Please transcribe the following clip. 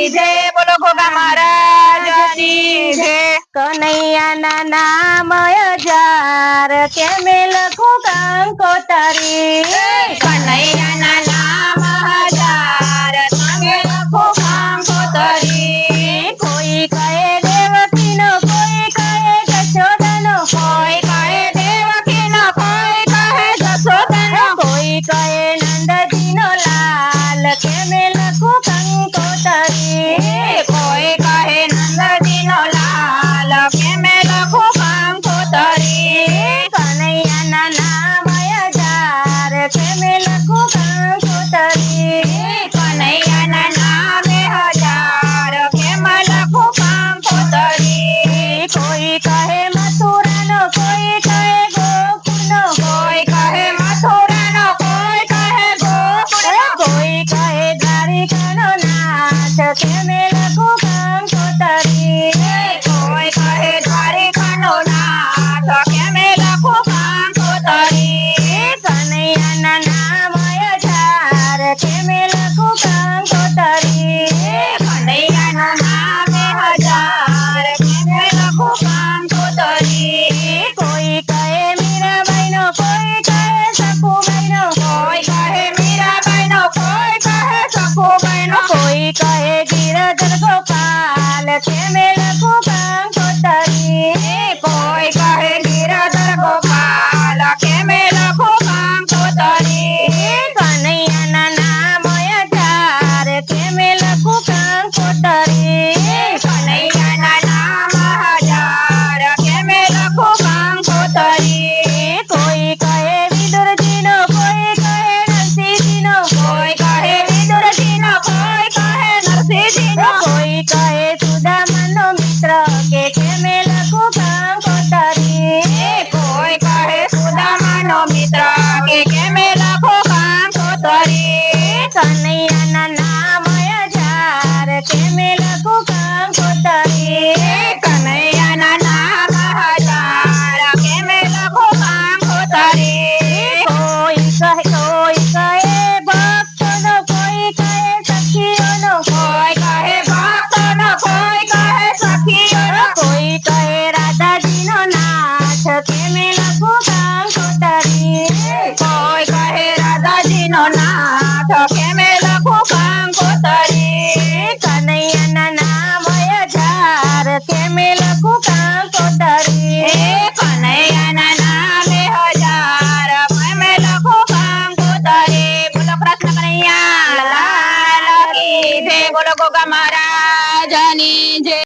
કી જય બોલો ગોગા મહારાજની જય કનૈયાના નામ 1000 કેમે લખું કંકોતરી કનૈયાના નામ 1000 તમે લખો કંકોતરી કોઈ કહે દેવકીનો કોઈ કહે જશોદાનો કોઈ કહે દેવકીનો કોઈ કહે જશોદાનો કોઈ કહે નંદજીનો લાલ કેમે લખું કંકોતરી કોઈ કહે નંદજીનો લાલ કેમે લખો કંકોતરી કનૈયાના નામ 1000 કેમે લખું કંકોતરી કનૈયાના નામે 1000 કેમ લખો કંકોતરી કોઈ કહે મથુરાનો કોઈ કહે ગોકુળનો કોઈ કહે મથુરાનો કોઈ કહે ગોકુળનો કોઈ કહે દ્વારિકાનો નાથ કેમે લખું કંકોતરી કોઈ કહે દ્વારિકાનો નાથ કેમે લખો કંકોતરી કનૈયાના નામ 1000 કેમે લખું કંકોતરી કનૈયાના નામે 1000 કેમે લખો કંકોતરી કોઈ કહે મીરાબાઈનો કોઈ કહે સખુબાઈનો કોઈ કહે મીરાબાઈનો કોઈ કહે સખુબાઈનો કોઈ કહે ગિરધર ગોપાલ કેમે લખું કંકોતરી કોઈ કહે ગિરધર ગોપાલ કેમે લખો કંકોતરી કનૈયાના નામ 1000 કેમે લખું કંકોતરી કનૈયાના નામ 1000 કેમે લખો કંકોતરી કોઈ કહે વિદુરજીનો કોઈ કહે નરસિંહજીનો કોઈ કહે વિદુરજીનો કોઈ કહે નરસિંહજીનો કોઈ કહે સુદામાનો મિત્ર કે કેમે લખું કંકોતરી કોઈ કહે સુદામાનો મિત્ર કે કેમે લખો કંકોતરી કનૈયાના નામ 1000 કેમે લખું કંકોતરી કનૈયાના નામ 1000 કેમે લખો કંકોતરી કોઈ કહે ભક્તોનો કોઈ કહે સખીઓનો કોઈ કહે ભક્તોનો કોઈ કહે સખીઓનો કોઈ કહે રાધાજીનો નાથ કેમે લખું કંકોતરી કોઈ કહે રાધાજીનો નાથ કેમે લખો કંકોતરી કનૈયાના નામ 1000 કેમે લખું કંકોતરી કનૈયાના નામે 1000 કેમે લખો કંકોતરી બોલો કૃષ્ણ કનૈયા લાલ કી જય બોલો ગોગા મહારાજની જય